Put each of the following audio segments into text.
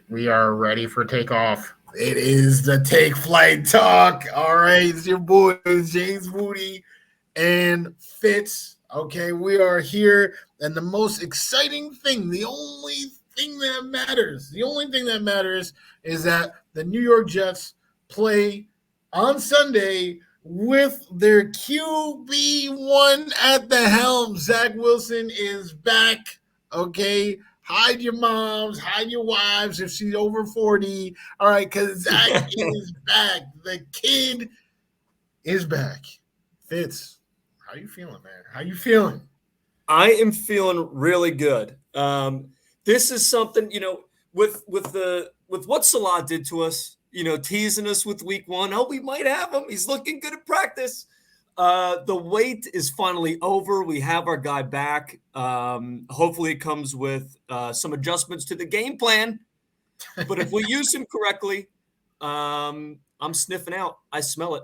We are ready for takeoff. It is the Take Flight Talk. All right, it's your boys, James Wudi and Fitz. Okay, we are here, and the most exciting thing, the only thing that matters is that the New York Jets play on Sunday with their QB1 at the helm. Zach Wilson is back. Okay, hide your moms, hide your wives if she's over 40. All right, because Zach is back. The kid is back. Fitz, how you feeling, man? How you feeling? I am feeling really good. This is something, with what Salah did to us, teasing us with week one. Oh, we might have him. He's looking good at practice. The wait is finally over. We have our guy back. Hopefully, it comes with some adjustments to the game plan. But if we use him correctly, I'm sniffing out. I smell it.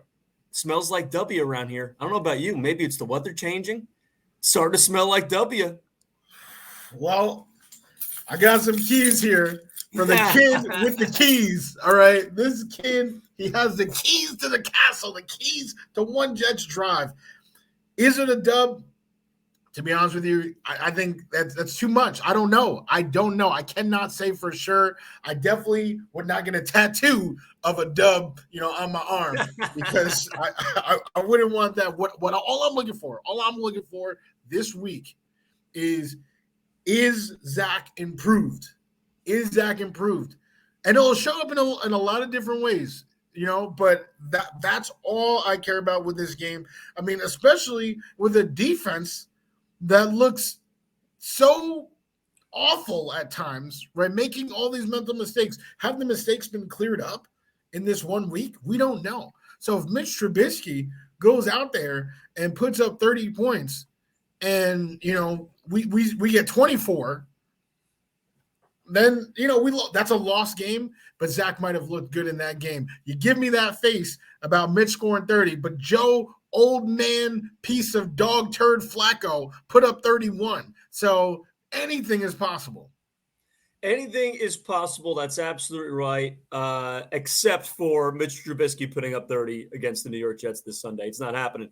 Smells like W around here. I don't know about you. Maybe it's the weather changing. Starting to smell like W. Well, I got some keys here for the kid with the keys. All right. This kid, he has the keys to the castle, the keys to One Jets Drive. Is it a dub? To be honest with you, I think that's too much. I don't know. I cannot say for sure. I definitely would not get a tattoo of a dub, on my arm because I wouldn't want that. What all I'm looking for this week is Zach improved? Is Zach improved? And it'll show up in a lot of different ways. But that's all I care about with this game. I mean, especially with a defense that looks so awful at times, right? Making all these mental mistakes. Have the mistakes been cleared up in this 1 week? We don't know. So if Mitch Trubisky goes out there and puts up 30 points and, we get 24, then, that's a lost game, but Zach might have looked good in that game. You give me that face about Mitch scoring 30, but Joe old man piece of dog turd Flacco put up 31. So anything is possible. Anything is possible. That's absolutely right. Except for Mitch Trubisky putting up 30 against the New York Jets this Sunday. It's not happening.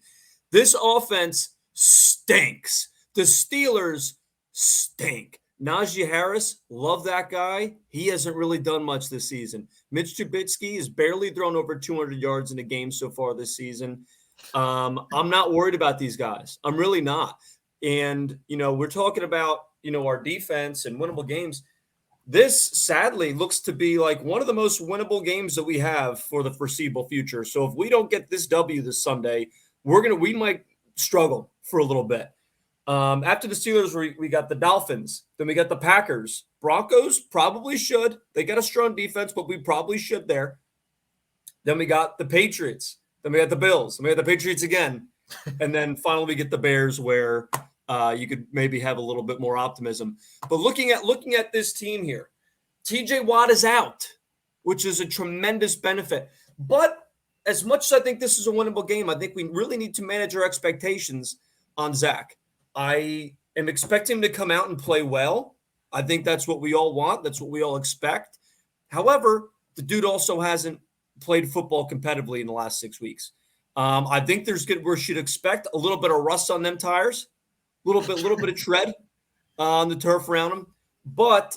This offense stinks. The Steelers stink. Najee Harris, love that guy. He hasn't really done much this season. Mitch Trubisky has barely thrown over 200 yards in a game so far this season. I'm not worried about these guys. I'm really not. And, we're talking about, our defense and winnable games. This sadly looks to be like one of the most winnable games that we have for the foreseeable future. So if we don't get this W this Sunday, we might struggle for a little bit. After the Steelers, we got the Dolphins. Then we got the Packers. Broncos probably should. They got a strong defense, but we probably should there. Then we got the Patriots. Then we got the Bills. Then we got the Patriots again. And then finally we get the Bears where you could maybe have a little bit more optimism. But looking at this team here, TJ Watt is out, which is a tremendous benefit. But as much as I think this is a winnable game, I think we really need to manage our expectations on Zach. I am expecting him to come out and play well. I think that's what we all want. That's what we all expect. However, the dude also hasn't played football competitively in the last 6 weeks. I think we should expect a little bit of rust on them tires, a little bit of tread on the turf around him. But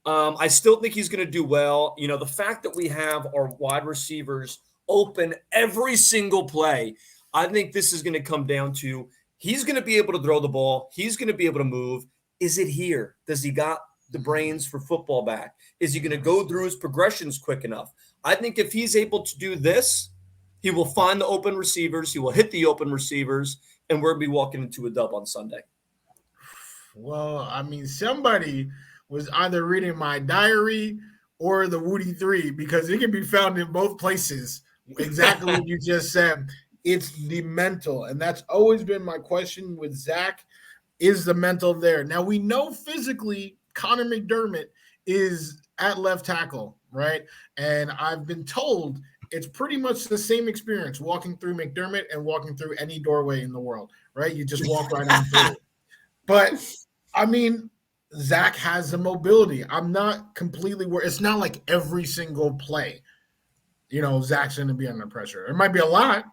I still think he's going to do well. The fact that we have our wide receivers open every single play, I think this is going to come down to he's going to be able to throw the ball. He's going to be able to move. Is it here? Does he got the brains for football back? Is he going to go through his progressions quick enough? I think if he's able to do this, he will find the open receivers. He will hit the open receivers, and we're going to be walking into a dub on Sunday. Well, I mean, somebody was either reading my diary or the Wudi 3 because it can be found in both places. Exactly what you just said. It's the mental, and that's always been my question with Zach. Is the mental there? Now, we know physically Connor McDermott is at left tackle, right? And I've been told it's pretty much the same experience walking through McDermott and walking through any doorway in the world, right? You just walk right on through it. But, I mean, Zach has the mobility. I'm not completely worried. It's not like every single play, Zach's going to be under pressure. It might be a lot,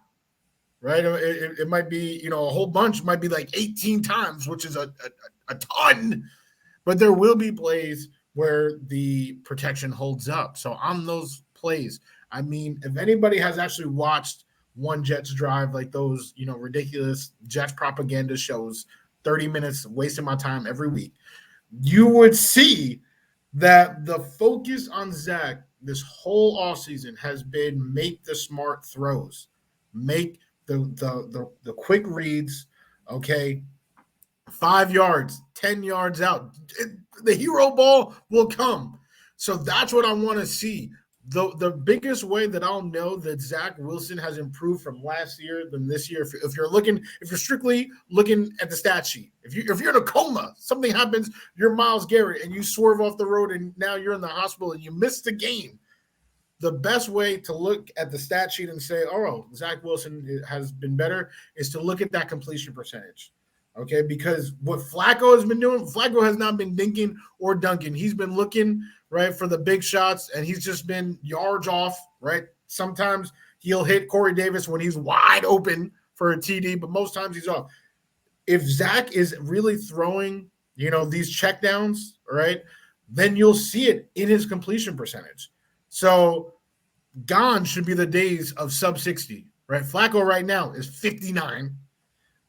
right? It might be, a whole bunch. Might be like 18 times, which is a ton. But there will be plays where the protection holds up. So on those plays, I mean, if anybody has actually watched one Jets drive, like those, ridiculous Jets propaganda shows, 30 minutes wasting my time every week, you would see that the focus on Zach this whole offseason has been make the smart throws, make the quick reads, okay? 5 yards, 10 yards out. The hero ball will come. So that's what I want to see. The biggest way that I'll know that Zach Wilson has improved from last year than this year, if you're strictly looking at the stat sheet, if you're in a coma, something happens, you're Myles Garrett and you swerve off the road and now you're in the hospital and you missed the game. The best way to look at the stat sheet and say, oh, Zach Wilson has been better is to look at that completion percentage. Okay, because what Flacco has been doing, Flacco has not been dinking or dunking. He's been looking, right, for the big shots, and he's just been yards off, right? Sometimes he'll hit Corey Davis when he's wide open for a TD, but most times he's off. If Zach is really throwing, these checkdowns, right, then you'll see it in his completion percentage. So gone should be the days of sub 60, right? Flacco right now is 59.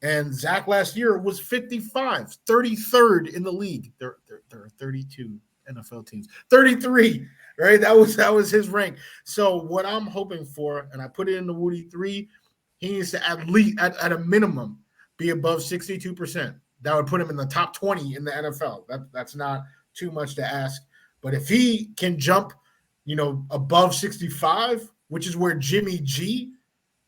And Zach last year was 55, 33rd in the league. There are 32 NFL teams, 33, right? That was his rank. So what I'm hoping for, and I put it in the Wudi 3, he needs to at least, at a minimum, be above 62%. That would put him in the top 20 in the NFL. That's not too much to ask. But if he can jump, above 65, which is where Jimmy G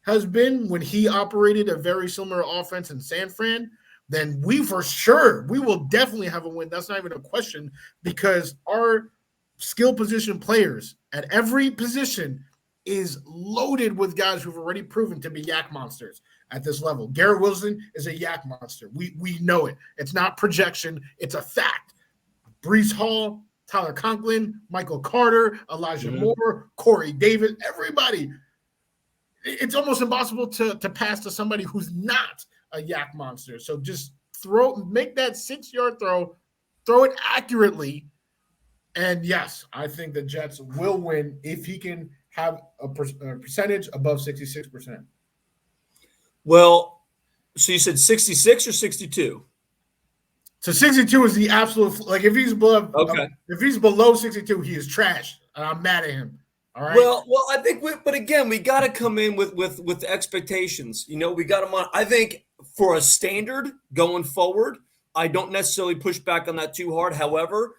has been when he operated a very similar offense in San Fran, then we will definitely have a win. That's not even a question, because our skill position players at every position is loaded with guys who've already proven to be yak monsters at this level. Garrett Wilson is a yak monster. We know it. It's not projection. It's a fact. Breece Hall, Tyler Conklin, Michael Carter, Elijah Moore, Corey Davis, everybody. It's almost impossible to pass to somebody who's not a yak monster. So just make that 6-yard throw it accurately. And yes, I think the Jets will win if he can have a percentage above 66%. Well, so you said 66 or 62? So 62 is the absolute, like if he's below 62, he is trash. And I'm mad at him. All right. Well, I think, but again, we got to come in with expectations. We got them on. I think for a standard going forward, I don't necessarily push back on that too hard. However,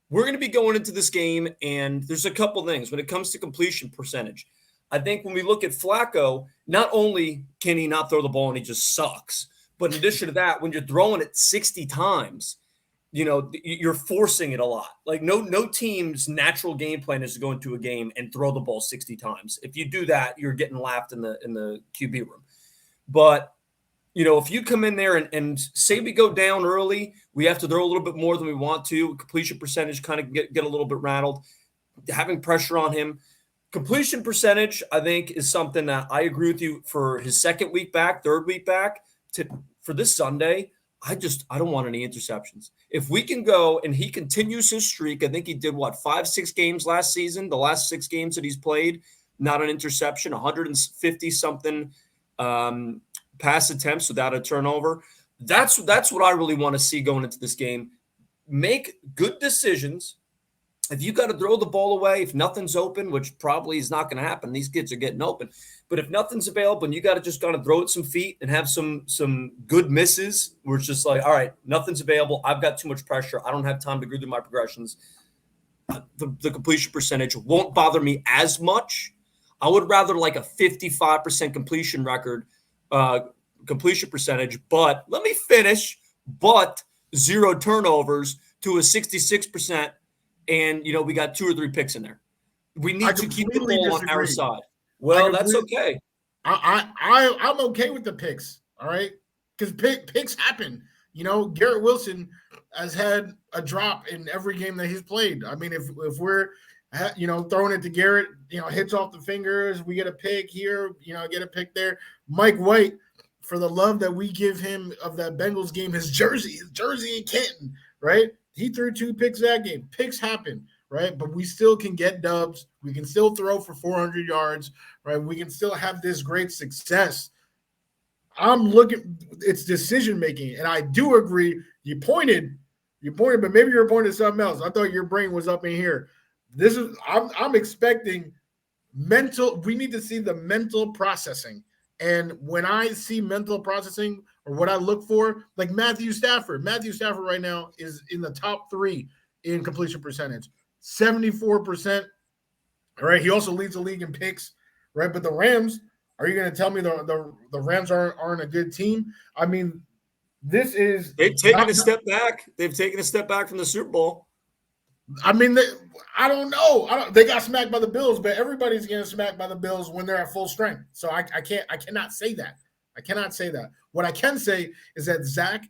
we're going to be going into this game, and there's a couple things when it comes to completion percentage. I think when we look at Flacco, not only can he not throw the ball and he just sucks, but in addition to that, when you're throwing it 60 times, you're forcing it a lot. Like no team's natural game plan is to go into a game and throw the ball 60 times. If you do that, you're getting laughed in the QB room. But if you come in there and say we go down early, we have to throw a little bit more than we want to. Completion percentage kind of get a little bit rattled. Having pressure on him. Completion percentage, I think, is something that I agree with you for his second week back, third week back. For this Sunday, I don't want any interceptions. If we can go and he continues his streak, I think he did 5-6 games last season, the last 6 games that he's played, not an interception, 150 something pass attempts without a turnover. That's what I really want to see going into this game. Make good decisions. If you got to throw the ball away, if nothing's open, which probably is not going to happen, these kids are getting open. But if nothing's available and you got to just kind of throw it some feet and have some good misses, where it's just like, all right, nothing's available. I've got too much pressure. I don't have time to go through my progressions. The completion percentage won't bother me as much. I would rather like a 55% completion percentage. But let me finish. But 0 turnovers to a 66%. And, we got 2 or 3 picks in there. We need to keep the ball on our side. Well, that's okay. I'm okay with the picks, all right? Because picks happen. Garrett Wilson has had a drop in every game that he's played. I mean, if we're throwing it to Garrett, hits off the fingers, we get a pick here, get a pick there. Mike White, for the love that we give him of that Bengals game, his jersey in Canton, right? He threw 2 picks that game. Picks happen, right? But we still can get dubs. We can still throw for 400 yards, right? We can still have this great success. I'm looking, it's decision making, and I do agree. You pointed, but maybe you're pointing at something else. I thought your brain was up in here. I'm expecting we need to see the mental processing. And when I see mental processing, or what I look for, like Matthew Stafford right now is in the top 3 in completion percentage, 74%. All right. He also leads the league in picks, right? But the Rams, are you going to tell me the Rams aren't a good team? I mean, they've taken a step back. They've taken a step back from the Super Bowl. I mean, I don't know. They got smacked by the Bills, but everybody's getting smacked by the Bills when they're at full strength. So I cannot say that. I cannot say that. What I can say is that Zach,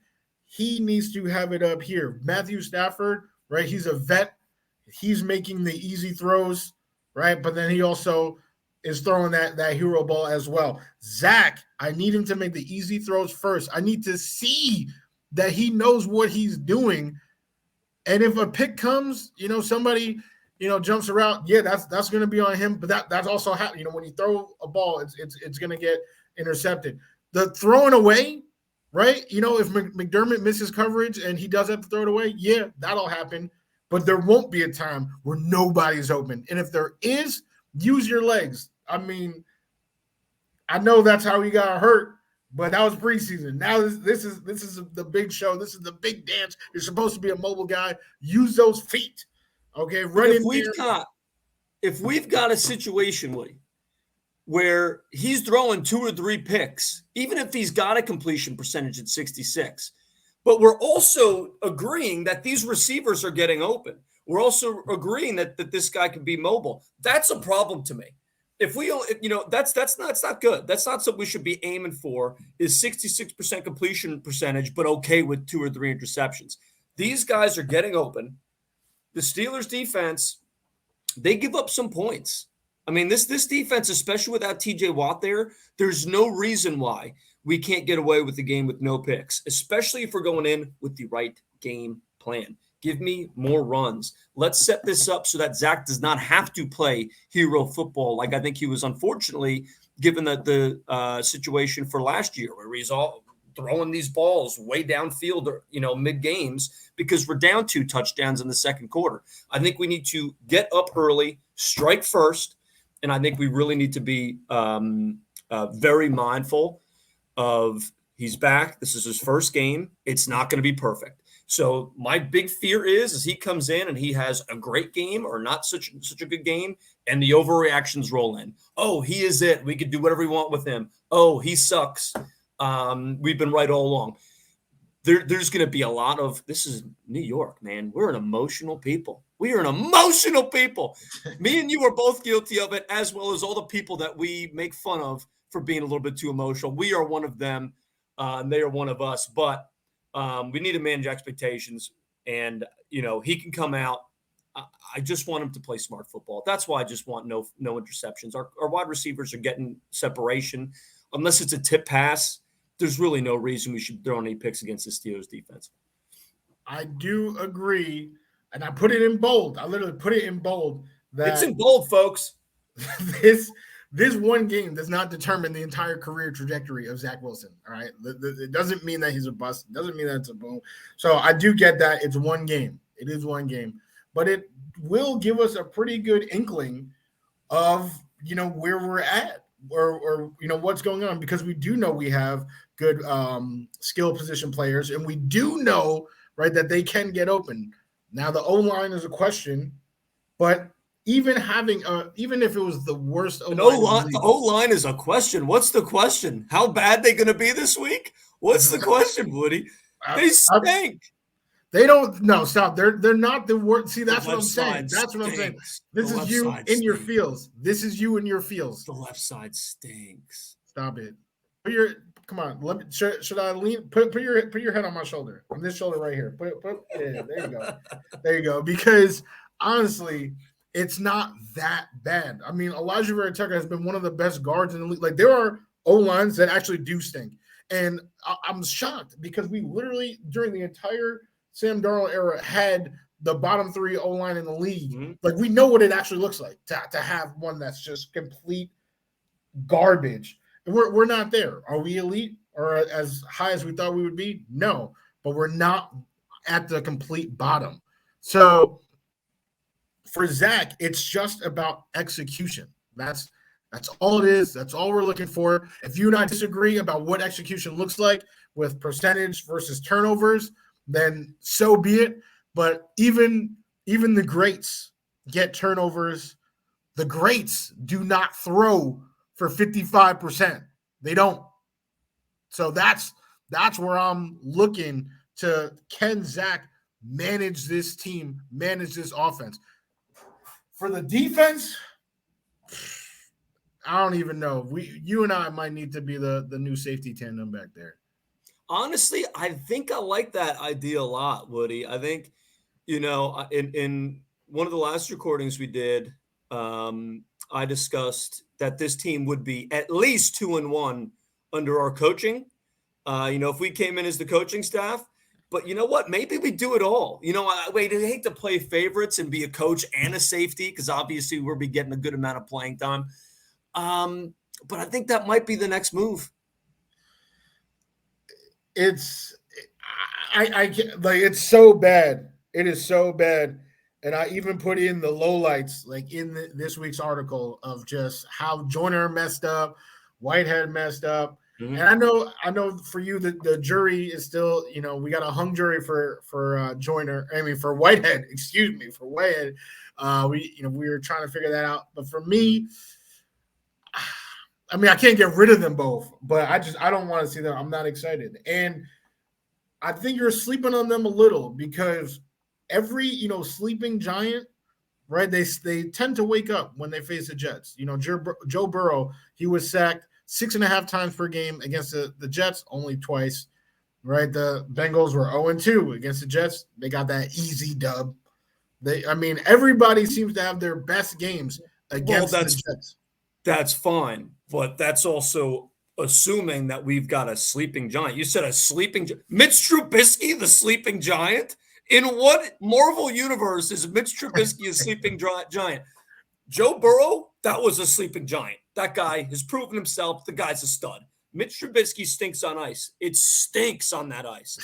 he needs to have it up here. Matthew Stafford, right? He's a vet. He's making the easy throws, right? But then he also is throwing that hero ball as well. Zach, I need him to make the easy throws first. I need to see that he knows what he's doing. And if a pick comes, somebody, jumps around, yeah, that's going to be on him. But that's also how, when you throw a ball, it's going to get intercepted. The throwing away, right? If McDermott misses coverage and he does have to throw it away, yeah, that'll happen. But there won't be a time where nobody's open. And if there is, use your legs. I mean, I know that's how he got hurt, but that was preseason. Now this is the big show. This is the big dance. You're supposed to be a mobile guy. Use those feet. Okay, if we've got a situation, Woody, where he's throwing 2 or 3 picks, even if he's got a completion percentage at 66, but we're also agreeing that these receivers are getting open. We're also agreeing that this guy can be mobile. That's a problem to me. If we, that's not good. That's not something we should be aiming for. Is 66% completion percentage, but okay with 2 or 3 interceptions. These guys are getting open. The Steelers defense, they give up some points. I mean, this defense, especially without TJ Watt there, there's no reason why we can't get away with the game with no picks, especially if we're going in with the right game plan. Give me more runs. Let's set this up so that Zach does not have to play hero football like I think he was, unfortunately, given the situation for last year where he's all throwing these balls way downfield or, mid-games because we're down 2 touchdowns in the second quarter. I think we need to get up early, strike first, and I think we really need to be very mindful of he's back. This is his first game. It's not going to be perfect. So my big fear is he comes in and he has a great game or not such a good game, and the overreactions roll in. Oh, he is it. We could do whatever we want with him. Oh, he sucks. We've been right all along. There's going to be a lot of, this is New York, man. We're an emotional people. We are an emotional people. Me and you are both guilty of it, as well as all the people that we make fun of for being a little bit too emotional. We are one of them, and they are one of us. But we need to manage expectations, and he can come out. I just want him to play smart football. That's why I just want no interceptions. Our wide receivers are getting separation. Unless it's a tip pass, there's really no reason we should throw any picks against the Steelers defense. I do agree, and I put it in bold. I literally put it in bold. It's in bold, folks. This one game does not determine the entire career trajectory of Zach Wilson, all right? It doesn't mean that he's a bust. It doesn't mean that it's a boom. So I do get that it's one game. It is one game. But it will give us a pretty good inkling of, where we're at or what's going on, because we do know we have good skill position players, and we do know, right, that they can get open. Now, the O-line is a question, but even if it was the worst O-line, the O-line is a question. What's the question? How bad they going to be this week? What's the question, Woody? They stink. They don't. No, stop. They're not the worst. See, that's what I'm saying. That's what I'm saying. This is you in your feels. This is you in your feels. The left side stinks. Stop it. Come on. Let me. Should I lean? Put your head on my shoulder. On this shoulder right here. Yeah. There you go. There you go. Because honestly, it's not that bad. I mean, Elijah Vera Tucker has been one of the best guards in the league. Like there are O lines that actually do stink, and I'm shocked because we literally during the entire Sam Darnold era had the bottom 3 O line in the league. Mm-hmm. Like we know what it actually looks like to have one that's just complete garbage. And we're not there. Are we elite or as high as we thought we would be? No, but we're not at the complete bottom. So for Zach, it's just about execution. That's all it is. That's all we're looking for. If you and I disagree about what execution looks like with percentage versus turnovers, then so be it. But even the greats get turnovers. The greats do not throw for 55%. They don't. So that's where I'm looking to. Can Zach manage this team, manage this offense? For the defense, I don't even know. You and I might need to be the new safety tandem back there. Honestly, I think I like that idea a lot, Woody. I think, in one of the last recordings we did, I discussed that this team would be at least 2-1 under our coaching. If we came in as the coaching staff, but you know what? Maybe we do it all. I hate to play favorites and be a coach and a safety because obviously we'll be getting a good amount of playing time. But I think that might be the next move. It's so bad. It is so bad. And I even put in the lowlights, like in this week's article of just how Joyner messed up, Whitehead messed up. Mm-hmm. And I know for you the jury is still, we got a hung jury for Joyner. I mean for Whitehead, for Whitehead. We were trying to figure that out. But for me, I mean, I can't get rid of them both, but I don't want to see them. I'm not excited. And I think you're sleeping on them a little because every, sleeping giant, right? They tend to wake up when they face the Jets. Joe Burrow, he was sacked 6.5 times per game against the Jets, only twice, right? The Bengals were 0-2 against the Jets. They got that easy dub. Everybody seems to have their best games against the Jets. That's fine, but that's also assuming that we've got a sleeping giant. You said a sleeping Mitch Trubisky, the sleeping giant? In what Marvel universe is Mitch Trubisky a sleeping giant? Joe Burrow, that was a sleeping giant. That guy has proven himself. The guy's a stud. Mitch Trubisky stinks on ice. It stinks on that ice.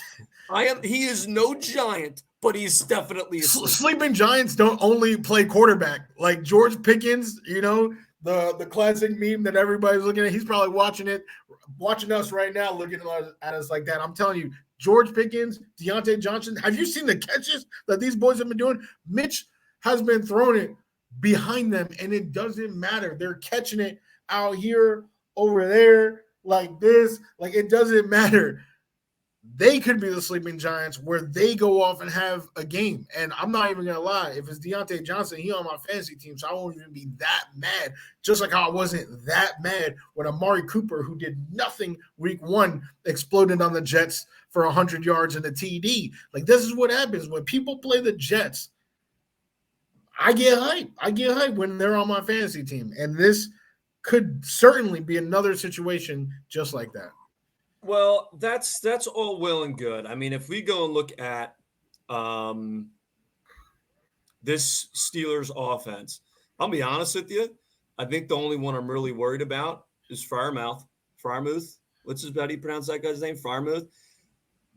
He is no giant, but he's definitely a sleeping giants don't only play quarterback. Like George Pickens, the classic meme that everybody's looking at. He's probably watching us right now, looking at us like that. I'm telling you, George Pickens, Deontay Johnson. Have you seen the catches that these boys have been doing? Mitch has been throwing it behind them, and it doesn't matter. They're catching it out here, over there, like this. Like, it doesn't matter. They could be the sleeping giants where they go off and have a game. And I'm not even going to lie. If it's Deontay Johnson, he on my fantasy team, so I won't even be that mad. Just like how I wasn't that mad when Amari Cooper, who did nothing week 1, exploded on the Jets for 100 yards and a TD. Like, this is what happens when people play the Jets. I get hype. I get hype when they're on my fantasy team. And this could certainly be another situation just like that. Well, that's all well and good. I mean, if we go and look at this Steelers offense, I'll be honest with you. I think the only one I'm really worried about is Freiermuth. How do you pronounce that guy's name? Freiermuth.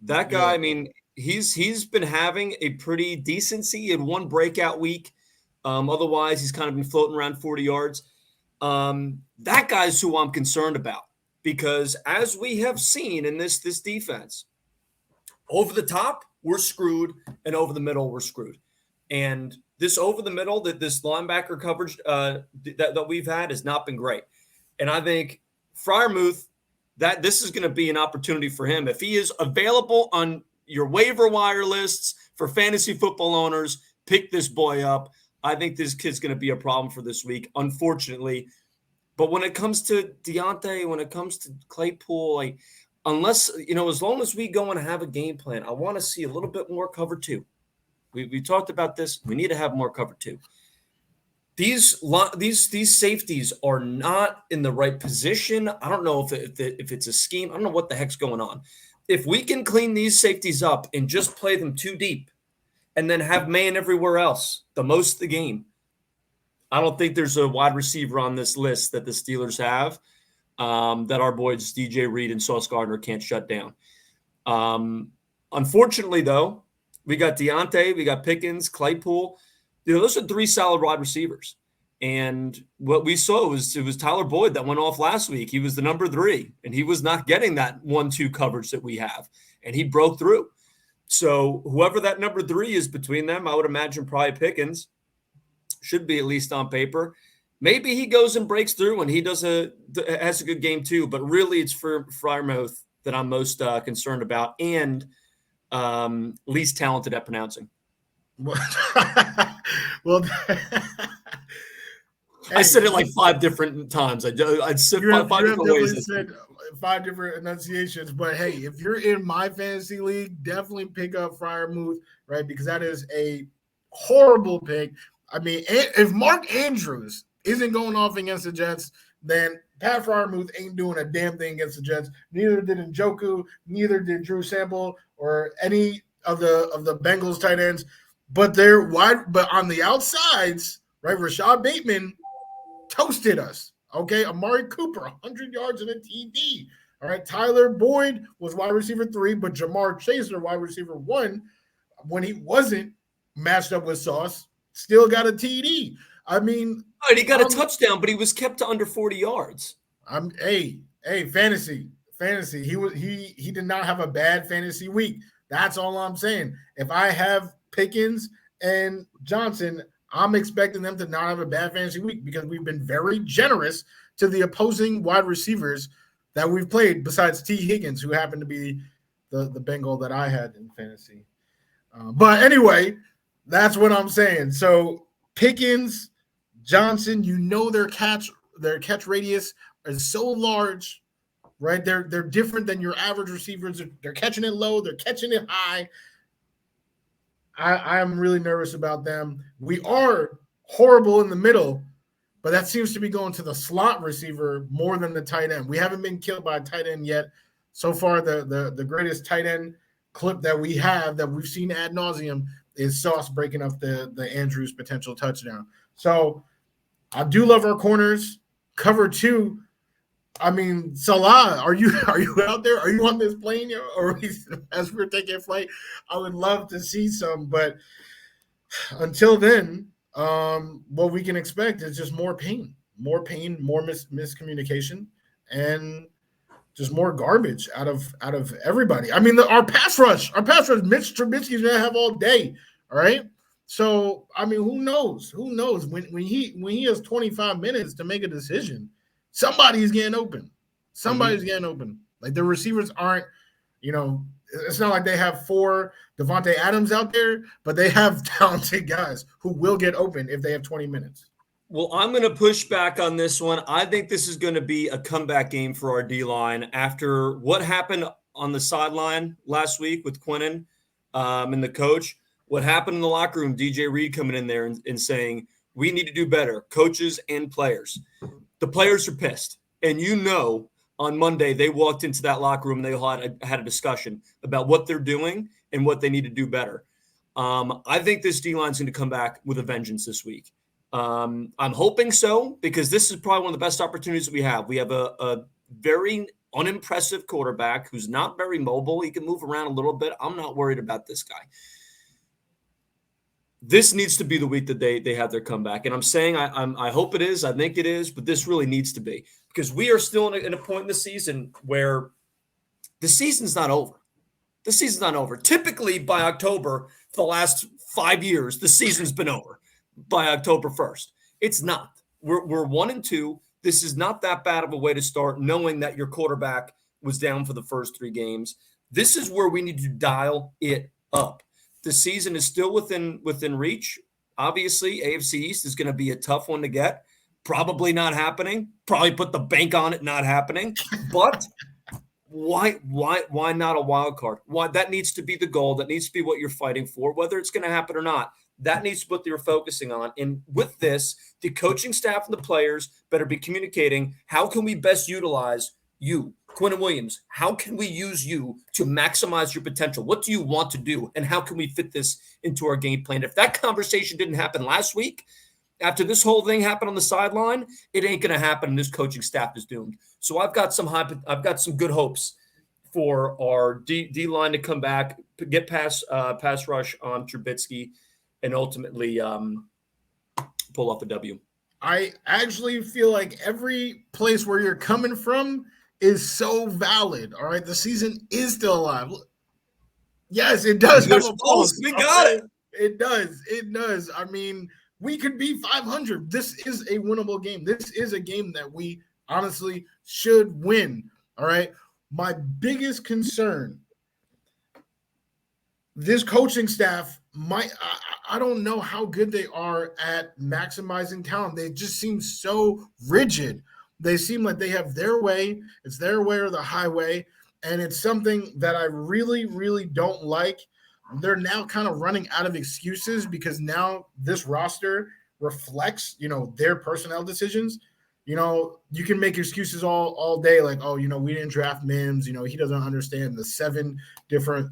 That guy, I mean, he's been having a pretty decency. He had one breakout week. Otherwise, he's kind of been floating around 40 yards. That guy's who I'm concerned about. Because as we have seen in this defense, over the top, we're screwed, and over the middle, we're screwed. And this over the middle, this linebacker coverage that we've had has not been great. And I think Freiermuth, that this is going to be an opportunity for him. If he is available on your waiver wire lists for fantasy football owners, pick this boy up. I think this kid's going to be a problem for this week, unfortunately. But when it comes to Deontay, when it comes to Claypool, like unless, as long as we go and have a game plan, I want to see a little bit more cover 2. We talked about this. We need to have more cover 2. These safeties are not in the right position. I don't know if it's a scheme. I don't know what the heck's going on. If we can clean these safeties up and just play them too deep and then have man everywhere else the most of the game, I don't think there's a wide receiver on this list that the Steelers have that our boys DJ Reed and Sauce Gardner can't shut down. Unfortunately, though, we got Deontay, we got Pickens, Claypool. Those are 3 solid wide receivers. And what we saw was it was Tyler Boyd that went off last week. He was the number 3, and he was not getting that 1-2 coverage that we have. And he broke through. So whoever that number 3 is between them, I would imagine probably Pickens. Should be at least on paper. Maybe he goes and breaks through and he has a good game too. But really, it's for Freiermuth that I'm most concerned about and least talented at pronouncing. Well, I said it like 5 different times. I'd said 5 different ways. Said 5 different enunciations. But hey, if you're in my fantasy league, definitely pick up Freiermuth, right? Because that is a horrible pick. I mean, if Mark Andrews isn't going off against the Jets, then Pat Freiermuth ain't doing a damn thing against the Jets. Neither did Njoku, neither did Drew Sample or any of the Bengals tight ends. But they're wide. But on the outsides, right? Rashad Bateman toasted us. Okay, Amari Cooper, 100 yards and a TD. All right, Tyler Boyd was wide receiver 3, but Jamar Chaser, wide receiver 1, when he wasn't matched up with Sauce, still got a TD. I mean, and he got a touchdown, but he was kept to under 40 yards. Hey, fantasy. He did not have a bad fantasy week. That's all I'm saying. If I have Pickens and Johnson, I'm expecting them to not have a bad fantasy week because we've been very generous to the opposing wide receivers that we've played besides T. Higgins, who happened to be the Bengal that I had in fantasy. But anyway, that's what I'm saying. So Pickens, Johnson, their catch radius is so large, right? They're different than your average receivers. They're catching it low, they're catching it high. I'm really nervous about them. We are horrible in the middle, but that seems to be going to the slot receiver more than the tight end. We haven't been killed by a tight end yet. So far, the greatest tight end clip that we have that we've seen ad nauseum is Sauce breaking up the Andrews potential touchdown. So I do love our corners. Cover 2. I mean, Salah, are you out there? Are you on this plane? Or as we're taking flight, I would love to see some. But until then, what we can expect is just more pain, more miscommunication, and just more garbage out of everybody. I mean, our pass rush, Mitch Trubisky's gonna have all day. All right. So I mean, who knows? When he has 25 minutes to make a decision, somebody's getting open. Getting open. Like the receivers aren't, it's not like they have 4 Devontae Adams out there, but they have talented guys who will get open if they have 20 minutes. Well, I'm going to push back on this one. I think this is going to be a comeback game for our D-line after what happened on the sideline last week with Quinnen and the coach. What happened in the locker room, DJ Reed coming in there and saying, we need to do better, coaches and players. The players are pissed. And on Monday, they walked into that locker room and they had a discussion about what they're doing and what they need to do better. I think this D-line is going to come back with a vengeance this week. I'm hoping so because this is probably one of the best opportunities that we have. We have a very unimpressive quarterback who's not very mobile. He can move around a little bit. I'm not worried about this guy. This needs to be the week that they have their comeback. And I'm saying I hope it is. I think it is. But this really needs to be because we are still in a point in the season where the season's not over. The season's not over. Typically, by October, for the last 5 years, the season's been over by October 1st. It's not. We're 1-2. This is not that bad of a way to start, knowing that your quarterback was down for the first 3 games. This is where we need to dial it up. The season is still within reach. Obviously, AFC East is going to be a tough one to get. Probably not happening. Probably put the bank on it not happening. But why not a wild card? Why that needs to be the goal. That needs to be what you're fighting for, whether it's going to happen or not. That needs to be what you're focusing on. And with this, the coaching staff and the players better be communicating, how can we best utilize you, Quinnen Williams? How can we use you to maximize your potential? What do you want to do? And how can we fit this into our game plan? If that conversation didn't happen last week, after this whole thing happened on the sideline, it ain't going to happen, and this coaching staff is doomed. So I've got some good hopes for our D line to come back, get past pass rush on Trubisky, and ultimately pull off a W. I actually feel like every place where you're coming from is so valid. All right, the season is still alive. Yes, it does have a pulse. We got it. It does. It does. I mean, we could be 500. This is a winnable game. This is a game that we honestly should win. All right. My biggest concern, this coaching staff I don't know how good they are at maximizing talent. They just seem so rigid. They seem like they have their way. It's their way or the highway. And it's something that I really, really don't like. They're now kind of running out of excuses because now this roster reflects, their personnel decisions. You can make excuses all day, like, oh, we didn't draft Mims. He doesn't understand the 7 different,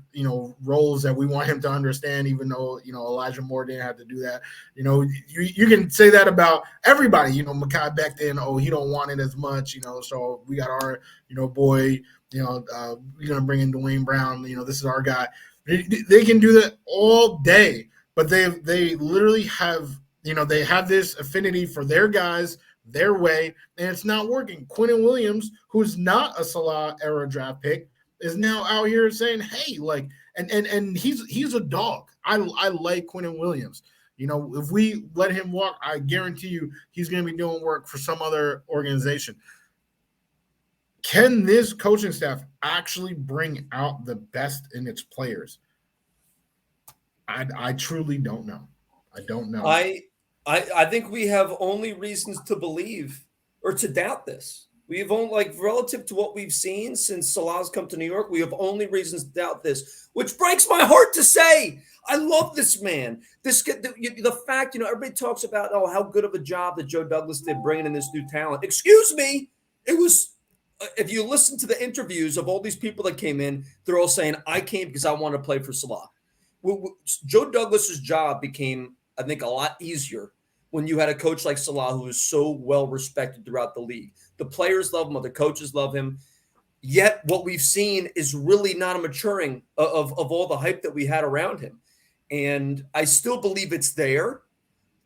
roles that we want him to understand, even though, Elijah Moore didn't have to do that. You can say that about everybody. Mekhi Becton, oh, he don't want it as much, so we got our, boy, we're going to bring in Dwayne Brown. This is our guy. They can do that all day, but they literally have, they have this affinity for their guys, their way, and it's not working. Quinnen Williams, who's not a Salah era draft pick, is now out here saying, hey, like, and he's a dog. I like Quinnen Williams. If we let him walk, I guarantee you he's going to be doing work for some other organization. Can this coaching staff actually bring out the best in its players? I truly don't know. I don't know. I think we have only reasons to believe or to doubt this. We have only, relative to what we've seen since Salah's come to New York, we have only reasons to doubt this, which breaks my heart to say. I love this man. The fact, everybody talks about, how good of a job that Joe Douglas did bringing in this new talent. Excuse me. It was, if you listen to the interviews of all these people that came in, they're all saying, I came because I want to play for Salah. Joe Douglas's job became, I think, a lot easier when you had a coach like Salah who is so well respected throughout the league. The players love him, the coaches love him. Yet what we've seen is really not a maturing of all the hype that we had around him. And I still believe it's there.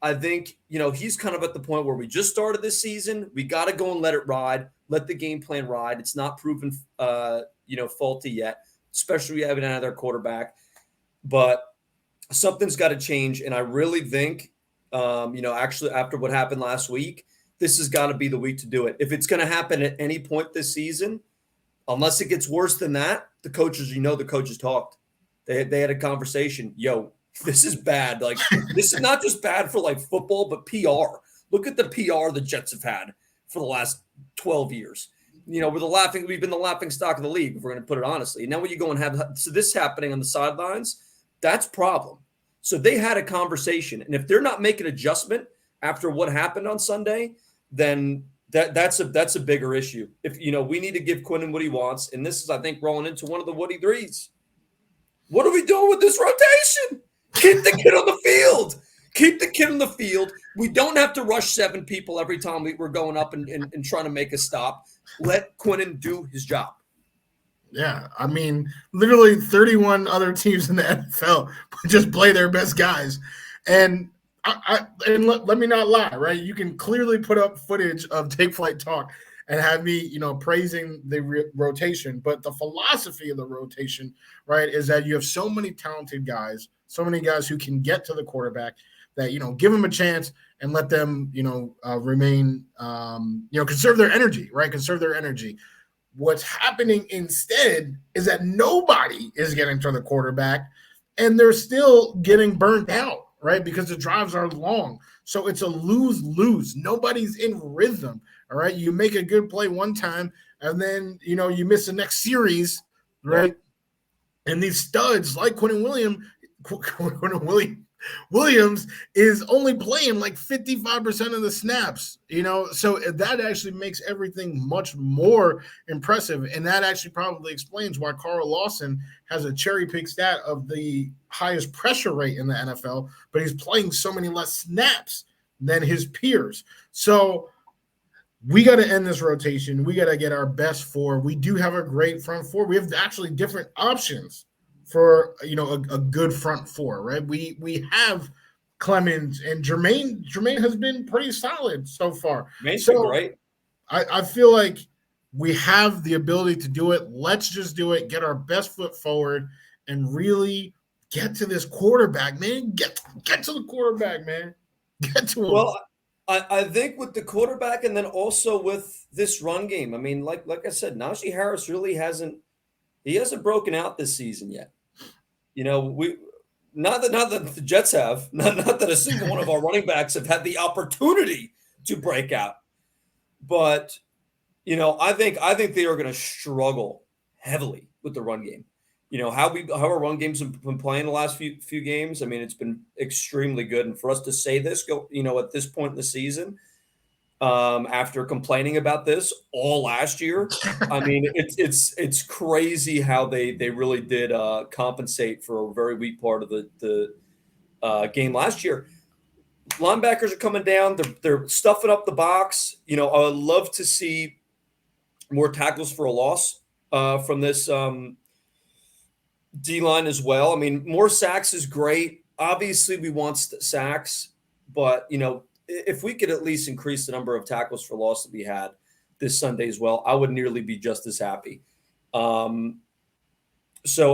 I think, he's kind of at the point where we just started this season. We got to go and let it ride, let the game plan ride. It's not proven, faulty yet, especially we haven't had another quarterback. But something's got to change. And I really think, actually after what happened last week, this has got to be the week to do it. If it's going to happen at any point this season, unless it gets worse than that, the coaches talked. They had a conversation. Yo, this is bad. Like, this is not just bad for football, but PR. Look at the PR the Jets have had for the last 12 years. We've been the laughing stock of the league, if we're going to put it honestly. Now when you go and have this happening on the sidelines, that's a problem. So they had a conversation. And if they're not making adjustment after what happened on Sunday, then that's a bigger issue. If we need to give Quinnen what he wants, and this is, I think, rolling into one of the Woody threes. What are we doing with this rotation? Keep the kid on the field. Keep the kid on the field. We don't have to rush 7 people every time we're going up and trying to make a stop. Let Quinnen do his job. Yeah, I mean, literally 31 other teams in the NFL just play their best guys. And let me not lie, right? You can clearly put up footage of Take Flight Talk and have me, praising the rotation. But the philosophy of the rotation, right, is that you have so many talented guys, so many guys who can get to the quarterback that, give them a chance and let them, remain, conserve their energy, right? Conserve their energy. What's happening instead is that nobody is getting to the quarterback and they're still getting burnt out, right? Because the drives are long. So it's a lose-lose. Nobody's in rhythm, all right? You make a good play one time, and then, you miss the next series, right? And these studs like Williams is only playing like 55% of the snaps, so that actually makes everything much more impressive. And that actually probably explains why Carl Lawson has a cherry pick stat of the highest pressure rate in the NFL, but he's playing so many less snaps than his peers. So we got to end this rotation. We got to get our best four. We do have a great front four. We have actually different options for a good front four, right? We have Clemens and Jermaine. Jermaine has been pretty solid so far. Jermaine's been great. I feel like we have the ability to do it. Let's just do it. Get our best foot forward and really get to this quarterback, man. Get to the quarterback, man. Get to him. Well, I think with the quarterback and then also with this run game, I mean, like I said, Najee Harris really hasn't broken out this season yet. We not that the Jets have, not that a single one of our running backs have had the opportunity to break out. But I think they are going to struggle heavily with the run game. How our run games have been playing the last few games. I mean, it's been extremely good. And for us to say this, at this point in the season, after complaining about this all last year, I mean, it's crazy how they really did compensate for a very weak part of the game last year. Linebackers are coming down. They're stuffing up the box. I would love to see more tackles for a loss from this D-line as well. I mean, more sacks is great. Obviously, we want sacks, but, if we could at least increase the number of tackles for loss that we had this Sunday as well, I would nearly be just as happy. So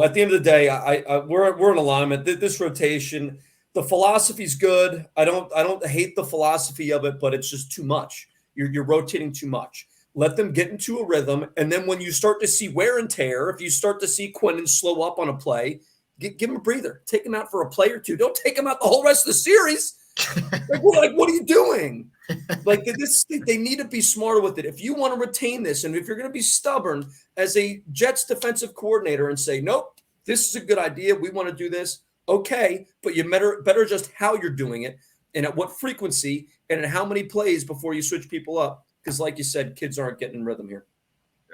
at the end of the day, we're in alignment. This rotation, the philosophy's good. I don't hate the philosophy of it, but it's just too much. You're rotating too much. Let them get into a rhythm, and then when you start to see wear and tear, if you start to see Quinnen slow up on a play, give him a breather. Take him out for a play or two. Don't take him out the whole rest of the series. What are you doing? They need to be smarter with it. If you want to retain this, and if you're going to be stubborn as a Jets defensive coordinator and say, nope, this is a good idea, we want to do this, okay, but you better just how you're doing it and at what frequency and at how many plays before you switch people up. Because like you said, kids aren't getting in rhythm here.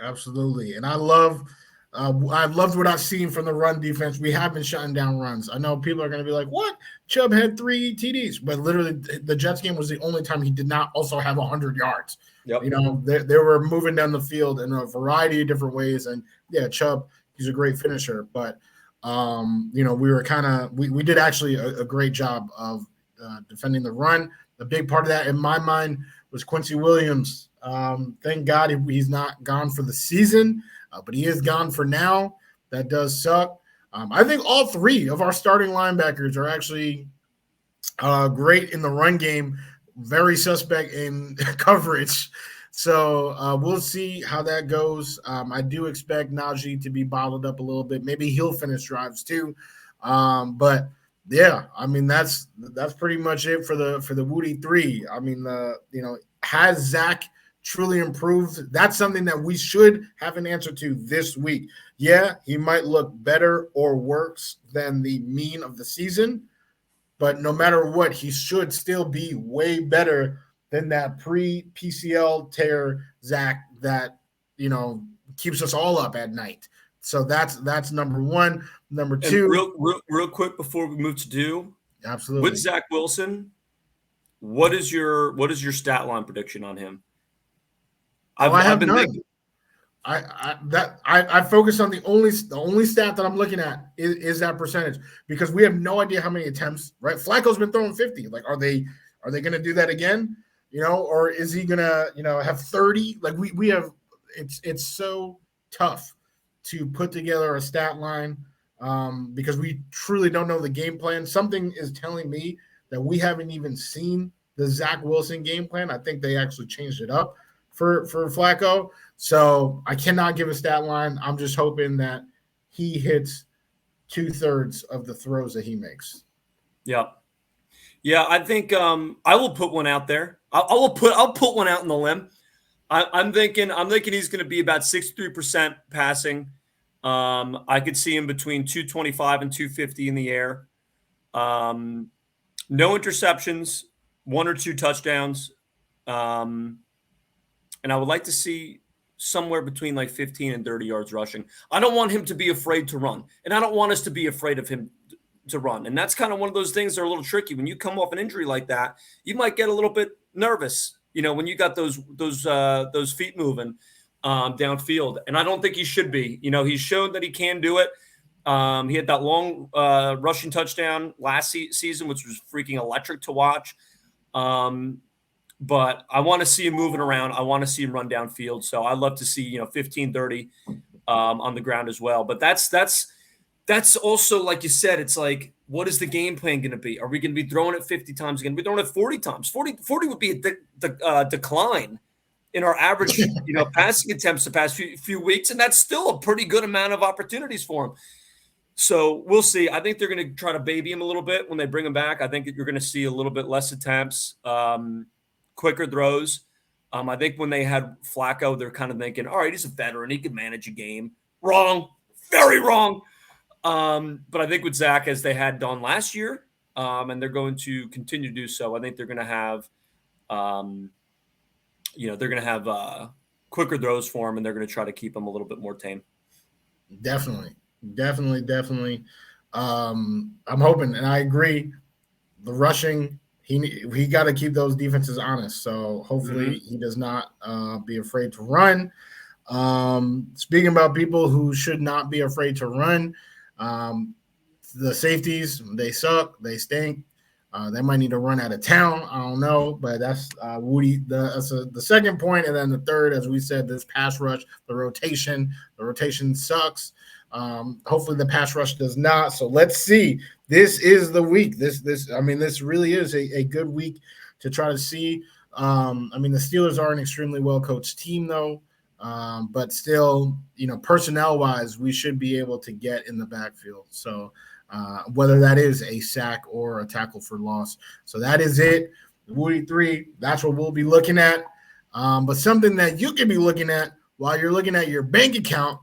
Absolutely. And I loved what I've seen from the run defense. We have been shutting down runs. I know people are going to be like, what? Chubb had 3 TDs, but literally the Jets game was the only time he did not also have 100 yards. Yep. They were moving down the field in a variety of different ways. And yeah, Chubb, he's a great finisher, but we were we did actually a great job of defending the run. The big part of that in my mind was Quincy Williams. Thank God he's not gone for the season, but he is gone for now. That does suck. I think all 3 of our starting linebackers are actually great in the run game, very suspect in coverage. So we'll see how that goes. I do expect Najee to be bottled up a little bit. Maybe he'll finish drives too. But yeah, I mean that's pretty much it for the Wudi 3. I mean, has Zach truly improved? That's something that we should have an answer to this week. Yeah, he might look better or worse than the mean of the season, but no matter what, he should still be way better than that pre-PCL tear Zach that keeps us all up at night. So that's number 1. Number 2, real quick before we move to 2, absolutely, with Zach Wilson, what is your stat line prediction on him? I have none. I focus on the only stat that I'm looking at is that percentage, because we have no idea how many attempts. Right, Flacco's been throwing 50. Like, are they going to do that again? Or is he gonna have 30? Like we have. It's so tough to put together a stat line because we truly don't know the game plan. Something is telling me that we haven't even seen the Zach Wilson game plan. I think they actually changed it up for Flacco. So I cannot give a stat line. I'm just hoping that he hits 2/3 of the throws that he makes. Yeah. Yeah, I think I will put one out there. I'll put one out in the limb. I'm thinking he's going to be about 63% passing. I could see him between 225 and 250 in the air. No interceptions, 1 or 2 touchdowns. And I would like to see somewhere between like 15 and 30 yards rushing. I don't want him to be afraid to run, and I don't want us to be afraid of him to run. And that's kind of one of those things that are a little tricky. When you come off an injury like that, you might get a little bit nervous, when you got those feet moving downfield. And I don't think he should be. He's shown that he can do it. He had that long rushing touchdown last season, which was freaking electric to watch. But I want to see him moving around. I want to see him run downfield. So I love to see, 15, 30 on the ground as well. But that's also, like you said, it's like, what is the game plan going to be? Are we going to be throwing it 50 times again? We're throwing it 40 times. 40 would be a decline in our average, passing attempts the past few weeks. And that's still a pretty good amount of opportunities for him. So we'll see. I think they're going to try to baby him a little bit when they bring him back. I think that you're going to see a little bit less attempts, quicker throws. I think when they had Flacco, they're kind of thinking, all right, he's a veteran. He can manage a game. Wrong. Very wrong. But I think with Zach, as they had done last year, and they're going to continue to do so, I think they're going to have, quicker throws for him, and they're going to try to keep him a little bit more tame. Definitely. I'm hoping, and I agree, the rushing, he got to keep those defenses honest. So hopefully he does not be afraid to run. Speaking about people who should not be afraid to run, the safeties, they suck, they stink. They might need to run out of town. I don't know, but that's Wudi. That's the second point, and then the third, as we said, this pass rush, the rotation sucks. Hopefully the pass rush does not. So let's see. This is the week. This really is a good week to try to see. The Steelers are an extremely well coached team, though. But still, personnel wise, we should be able to get in the backfield. So whether that is a sack or a tackle for loss. So that is it. Wudi 3, that's what we'll be looking at. But something that you can be looking at while you're looking at your bank account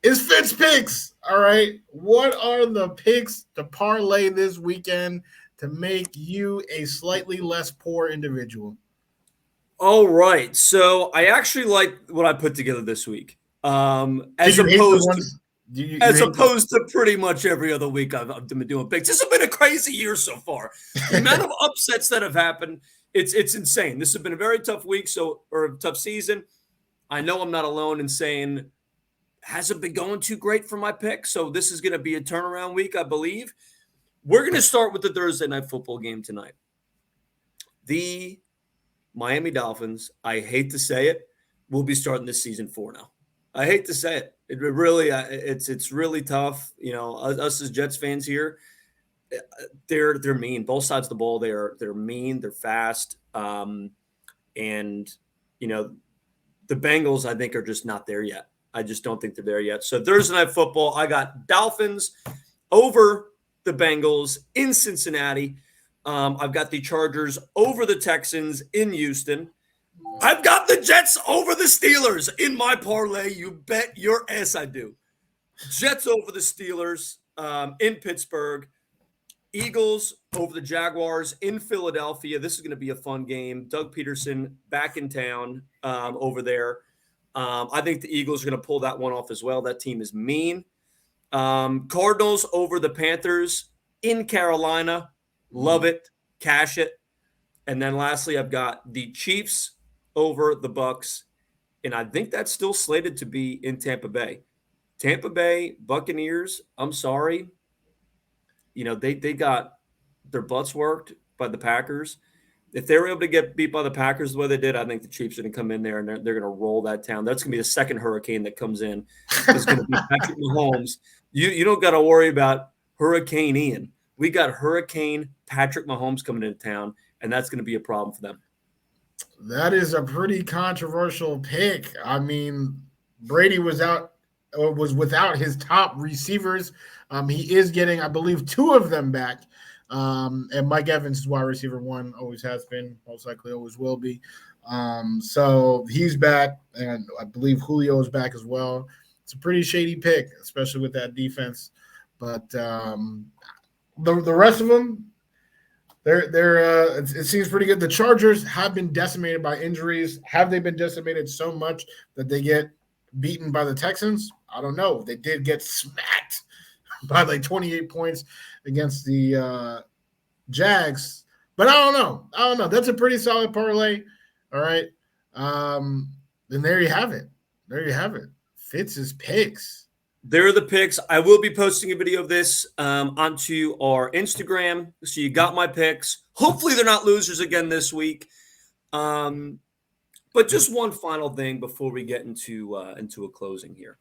is Fitz picks. All right. What are the picks to parlay this weekend to make you a slightly less poor individual? All right. So I actually like what I put together this week. As opposed to pretty much every other week I've been doing picks. This has been a crazy year so far. The amount of upsets that have happened, it's insane. This has been a very tough week, or a tough season. I know I'm not alone in saying hasn't been going too great for my pick. So this is going to be a turnaround week, I believe. We're going to start with the Thursday night football game tonight. The Miami Dolphins, I hate to say it, will be starting this season 4-0. I hate to say it. It really, it's really tough. Us as Jets fans here, they're mean. Both sides of the ball, they're mean. They're fast, and the Bengals, I think, are just not there yet. I just don't think they're there yet. So Thursday night football, I got Dolphins over the Bengals in Cincinnati. I've got the Chargers over the Texans in Houston. I've got the Jets over the Steelers in my parlay. You bet your ass I do. Jets over the Steelers in Pittsburgh. Eagles over the Jaguars in Philadelphia. This is going to be a fun game. Doug Peterson back in town over there. I think the Eagles are going to pull that one off as well. That team is mean. Cardinals over the Panthers in Carolina. Love it. Cash it. And then lastly, I've got the Chiefs over the Bucks. And I think that's still slated to be in Tampa Bay. Tampa Bay Buccaneers, I'm sorry. They got their butts worked by the Packers. If they were able to get beat by the Packers the way they did, I think the Chiefs are going to come in there and they're going to roll that town. That's going to be the second hurricane that comes in. It's going to be Patrick Mahomes. You don't got to worry about Hurricane Ian. We got Hurricane Patrick Mahomes coming into town, and that's going to be a problem for them. That is a pretty controversial pick. Brady was without his top receivers. He is getting, I believe, 2 of them back. And Mike Evans is wide receiver 1, always has been, most likely always will be. So he's back, and I believe Julio is back as well. It's a pretty shady pick, especially with that defense. But the rest of them, it seems pretty good. The Chargers have been decimated by injuries. Have they been decimated so much that they get beaten by the Texans? I don't know. They did get smacked by like 28 points against the Jags, but I don't know. That's a pretty solid parlay. All right. Then there you have it. Fitz's picks. There are the picks. I will be posting a video of this onto our Instagram. So you got my picks. Hopefully they're not losers again this week. But just one final thing before we get into a closing here.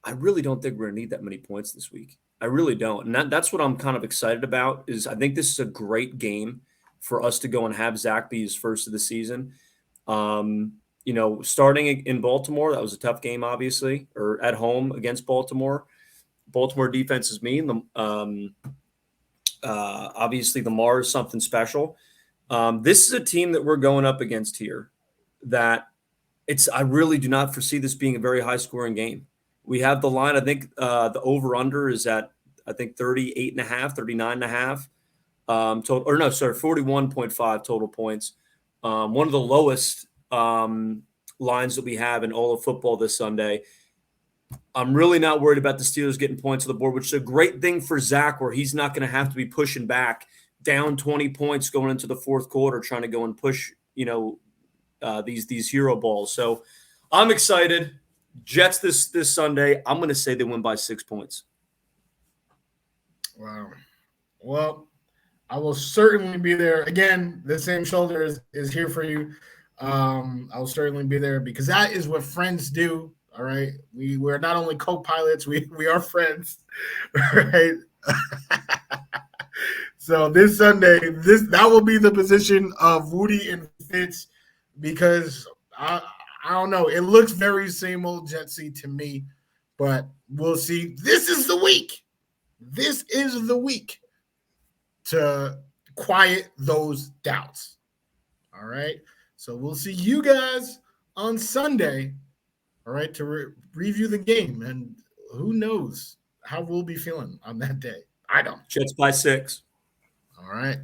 I really don't think we're going to need that many points this week. I really don't. And that's what I'm kind of excited about is I think this is a great game for us to go and have Zach be his first of the season. Starting in Baltimore, that was a tough game, obviously, or at home against Baltimore. Baltimore defense is mean. Obviously, Lamar is something special. This is a team that we're going up against here that I really do not foresee this being a very high-scoring game. We have the line, I think the over-under is at, 38.5, 39.5 total, 41.5 total points. One of the lowest lines that we have in all of football this Sunday. I'm really not worried about the Steelers getting points on the board, which is a great thing for Zach, where he's not going to have to be pushing back down 20 points going into the fourth quarter, trying to go and push, these hero balls. So I'm excited. Jets this Sunday. I'm going to say they win by 6 points. Wow. Well, I will certainly be there. Again, the same shoulder is here for you. I'll certainly be there because that is what friends do. All right. We're not only co-pilots, we are friends. Right. So this Sunday, that will be the position of Wudi and Fitz because I don't know. It looks very same old Jetsy to me, but we'll see. This is the week. This is the week to quiet those doubts. All right. So we'll see you guys on Sunday. All right. To review the game. And who knows how we'll be feeling on that day. I don't. Jets by 6. All right.